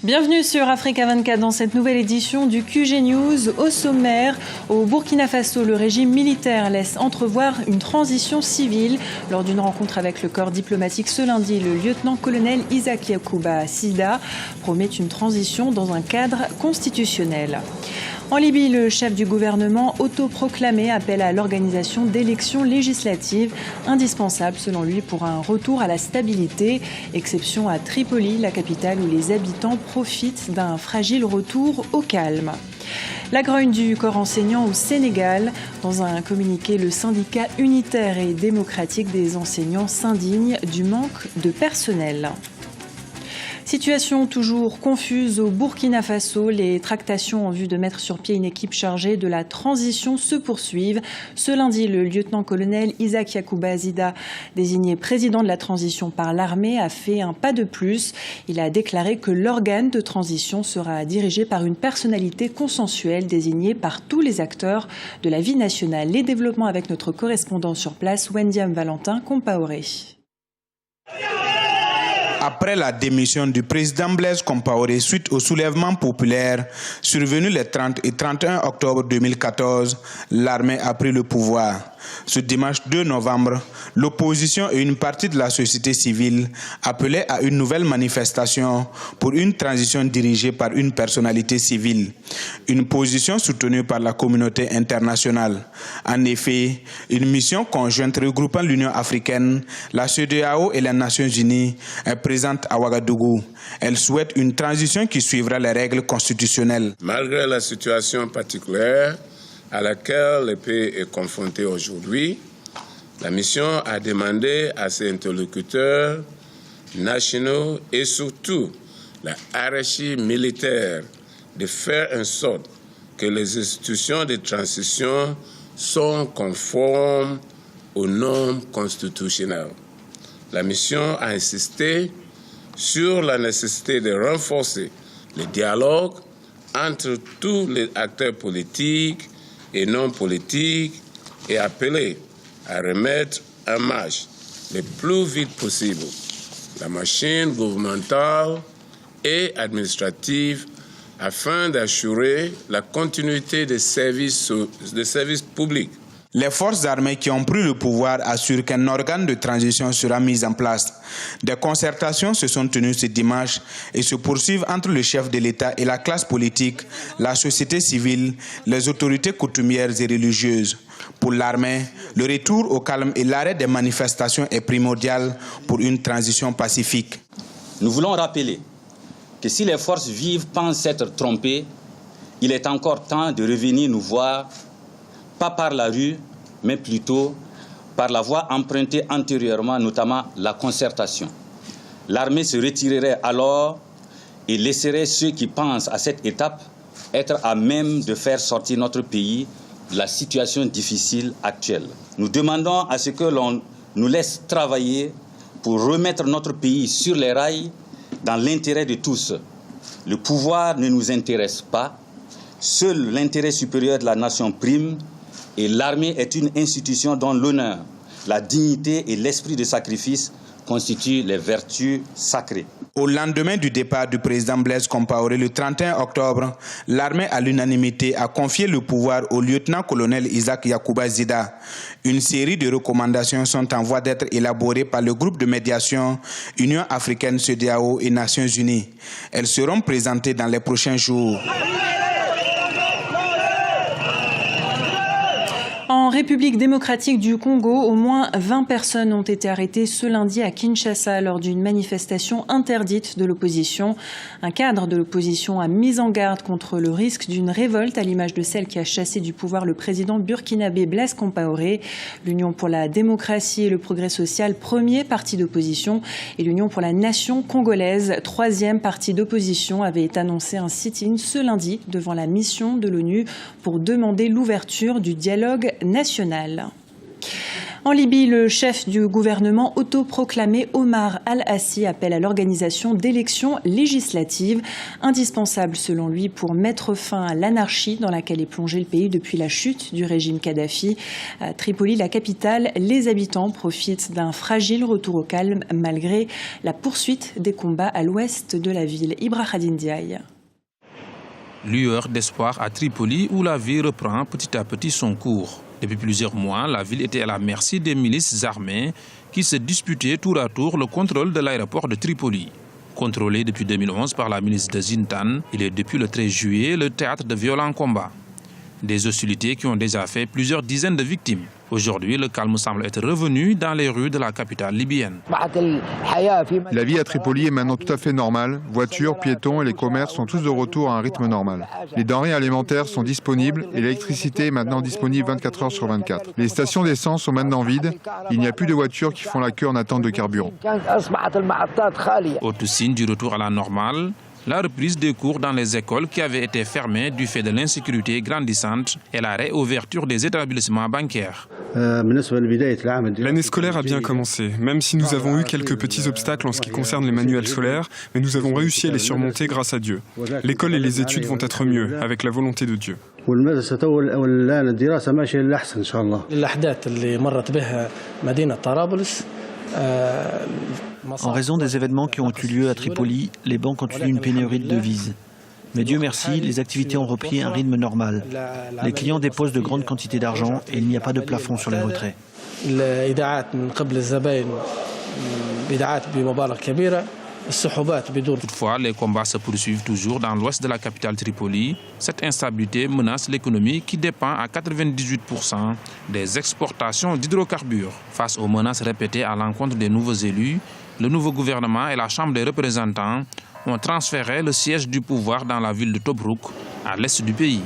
Bienvenue sur Africa 24 dans cette nouvelle édition du QG News. Au sommaire, au Burkina Faso, le régime militaire laisse entrevoir une transition civile. Lors d'une rencontre avec le corps diplomatique ce lundi, le lieutenant-colonel Isaac Yacouba Zida promet une transition dans un cadre constitutionnel. En Libye, le chef du gouvernement autoproclamé appelle à l'organisation d'élections législatives indispensables selon lui pour un retour à la stabilité, exception à Tripoli, la capitale où les habitants profitent d'un fragile retour au calme. La grogne du corps enseignant au Sénégal. Dans un communiqué, le syndicat unitaire et démocratique des enseignants s'indigne du manque de personnel. Situation toujours confuse au Burkina Faso. Les tractations en vue de mettre sur pied une équipe chargée de la transition se poursuivent. Ce lundi, le lieutenant-colonel Isaac Yacouba Zida, désigné président de la transition par l'armée, a fait un pas de plus. Il a déclaré que l'organe de transition sera dirigé par une personnalité consensuelle désignée par tous les acteurs de la vie nationale. Les développements avec notre correspondant sur place, Wendiam Valentin Compaoré. Après la démission du président Blaise Compaoré suite au soulèvement populaire survenu les 30 et 31 octobre 2014, l'armée a pris le pouvoir. Ce dimanche 2 novembre, l'opposition et une partie de la société civile appelaient à une nouvelle manifestation pour une transition dirigée par une personnalité civile. Une position soutenue par la communauté internationale. En effet, une mission conjointe regroupant l'Union africaine, la CEDEAO et les Nations unies est présente à Ouagadougou. Elle souhaite une transition qui suivra les règles constitutionnelles. Malgré la situation particulière à laquelle le pays est confronté aujourd'hui, la mission a demandé à ses interlocuteurs nationaux et surtout la hiérarchie militaire de faire en sorte que les institutions de transition sont conformes aux normes constitutionnelles. La mission a insisté sur la nécessité de renforcer le dialogue entre tous les acteurs politiques et non politiques et appelé à remettre en marche le plus vite possible la machine gouvernementale et administrative afin d'assurer la continuité des services publics. Les forces armées qui ont pris le pouvoir assurent qu'un organe de transition sera mis en place. Des concertations se sont tenues ce dimanche et se poursuivent entre le chef de l'État et la classe politique, la société civile, les autorités coutumières et religieuses. Pour l'armée, le retour au calme et l'arrêt des manifestations est primordial pour une transition pacifique. Nous voulons rappeler que si les forces vives pensent s'être trompées, il est encore temps de revenir nous voir, pas par la rue, mais plutôt par la voie empruntée antérieurement, notamment la concertation. L'armée se retirerait alors et laisserait ceux qui pensent à cette étape être à même de faire sortir notre pays de la situation difficile actuelle. Nous demandons à ce que l'on nous laisse travailler pour remettre notre pays sur les rails dans l'intérêt de tous. Le pouvoir ne nous intéresse pas. Seul l'intérêt supérieur de la nation prime. Et l'armée est une institution dont l'honneur, la dignité et l'esprit de sacrifice constituent les vertus sacrées. Au lendemain du départ du président Blaise Compaoré le 31 octobre, l'armée à l'unanimité a confié le pouvoir au lieutenant-colonel Isaac Yacouba Zida. Une série de recommandations sont en voie d'être élaborées par le groupe de médiation Union africaine, CEDEAO et Nations unies. Elles seront présentées dans les prochains jours. En République démocratique du Congo, au moins 20 personnes ont été arrêtées ce lundi à Kinshasa lors d'une manifestation interdite de l'opposition. Un cadre de l'opposition a mis en garde contre le risque d'une révolte à l'image de celle qui a chassé du pouvoir le président burkinabé Blaise Compaoré. L'Union pour la démocratie et le progrès social, premier parti d'opposition, et l'Union pour la nation congolaise, troisième parti d'opposition, avait annoncé un sit-in ce lundi devant la mission de l'ONU pour demander l'ouverture du dialogue national. En Libye, le chef du gouvernement autoproclamé Omar al-Hassi appelle à l'organisation d'élections législatives, indispensables selon lui pour mettre fin à l'anarchie dans laquelle est plongé le pays depuis la chute du régime Kadhafi. À Tripoli, la capitale, les habitants profitent d'un fragile retour au calme malgré la poursuite des combats à l'ouest de la ville. Ibrahim Ndiaye. Lueur d'espoir à Tripoli où la vie reprend petit à petit son cours. Depuis plusieurs mois, la ville était à la merci des milices armées qui se disputaient tour à tour le contrôle de l'aéroport de Tripoli. Contrôlé depuis 2011 par la milice de Zintan, il est depuis le 13 juillet le théâtre de violents combats. Des hostilités qui ont déjà fait plusieurs dizaines de victimes. Aujourd'hui, le calme semble être revenu dans les rues de la capitale libyenne. La vie à Tripoli est maintenant tout à fait normale. Voitures, piétons et les commerces sont tous de retour à un rythme normal. Les denrées alimentaires sont disponibles et l'électricité est maintenant disponible 24 heures sur 24. Les stations d'essence sont maintenant vides. Il n'y a plus de voitures qui font la queue en attente de carburant. Autre signe du retour à la normale, la reprise des cours dans les écoles qui avaient été fermées du fait de l'insécurité grandissante et la réouverture des établissements bancaires. L'année scolaire a bien commencé, même si nous avons eu quelques petits obstacles en ce qui concerne les manuels scolaires, mais nous avons réussi à les surmonter grâce à Dieu. L'école et les études vont être mieux, avec la volonté de Dieu. En raison des événements qui ont eu lieu à Tripoli, les banques ont eu une pénurie de devises. Mais Dieu merci, les activités ont repris un rythme normal. Les clients déposent de grandes quantités d'argent et il n'y a pas de plafond sur les retraits. Toutefois, les combats se poursuivent toujours dans l'ouest de la capitale Tripoli. Cette instabilité menace l'économie qui dépend à 98% des exportations d'hydrocarbures. Face aux menaces répétées à l'encontre des nouveaux élus, le nouveau gouvernement et la Chambre des représentants ont transféré le siège du pouvoir dans la ville de Tobrouk, à l'est du pays.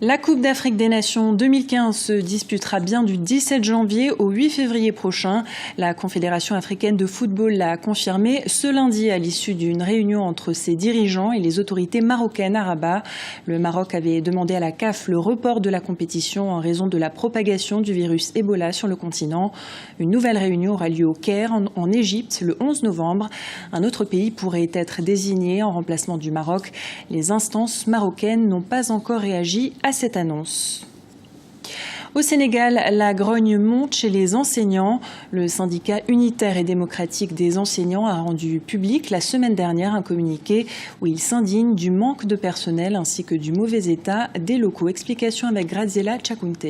La Coupe d'Afrique des Nations 2015 se disputera bien du 17 janvier au 8 février prochain. La Confédération africaine de football l'a confirmé ce lundi à l'issue d'une réunion entre ses dirigeants et les autorités marocaines à Rabat. Le Maroc avait demandé à la CAF le report de la compétition en raison de la propagation du virus Ebola sur le continent. Une nouvelle réunion aura lieu au Caire, en Égypte, le 11 novembre. Un autre pays pourrait être désigné en remplacement du Maroc. Les instances marocaines n'ont pas encore réagi à cette annonce. Au Sénégal, la grogne monte chez les enseignants. Le syndicat unitaire et démocratique des enseignants a rendu public la semaine dernière un communiqué où il s'indigne du manque de personnel ainsi que du mauvais état des locaux. Explication avec Graziella Tchakounte.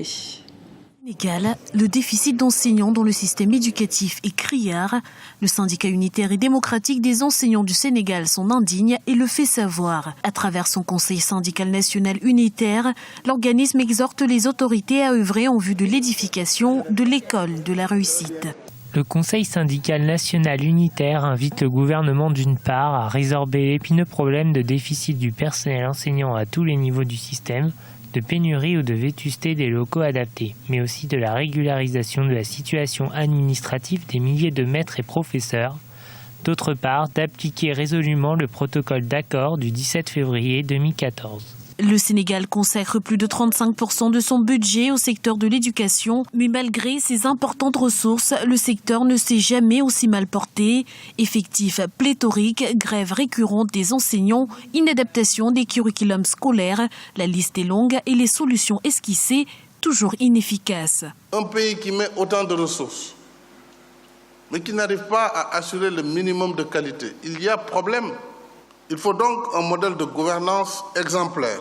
Sénégal, le déficit d'enseignants dans le système éducatif est criard. Le syndicat unitaire et démocratique des enseignants du Sénégal s'en indigne et le fait savoir. À travers son conseil syndical national unitaire, l'organisme exhorte les autorités à œuvrer en vue de l'édification de l'école de la réussite. Le Conseil syndical national unitaire invite le gouvernement d'une part à résorber l'épineux problème de déficit du personnel enseignant à tous les niveaux du système, de pénurie ou de vétusté des locaux adaptés, mais aussi de la régularisation de la situation administrative des milliers de maîtres et professeurs. D'autre part, d'appliquer résolument le protocole d'accord du 17 février 2014. Le Sénégal consacre plus de 35% de son budget au secteur de l'éducation, mais malgré ses importantes ressources, le secteur ne s'est jamais aussi mal porté. Effectifs pléthoriques, grèves récurrentes des enseignants, inadaptation des curriculums scolaires, la liste est longue et les solutions esquissées toujours inefficaces. Un pays qui met autant de ressources, mais qui n'arrive pas à assurer le minimum de qualité, il y a problème. Il faut donc un modèle de gouvernance exemplaire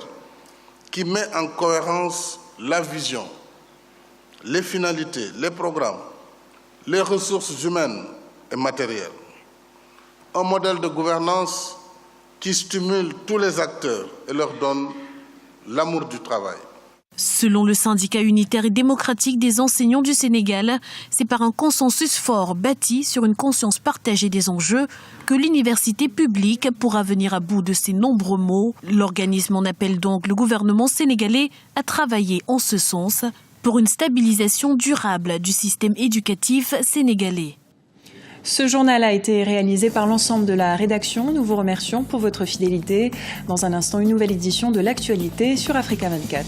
qui met en cohérence la vision, les finalités, les programmes, les ressources humaines et matérielles. Un modèle de gouvernance qui stimule tous les acteurs et leur donne l'amour du travail. Selon le syndicat unitaire et démocratique des enseignants du Sénégal, c'est par un consensus fort bâti sur une conscience partagée des enjeux que l'université publique pourra venir à bout de ses nombreux maux. L'organisme en appelle donc le gouvernement sénégalais à travailler en ce sens pour une stabilisation durable du système éducatif sénégalais. Ce journal a été réalisé par l'ensemble de la rédaction. Nous vous remercions pour votre fidélité. Dans un instant, une nouvelle édition de l'actualité sur Africa 24.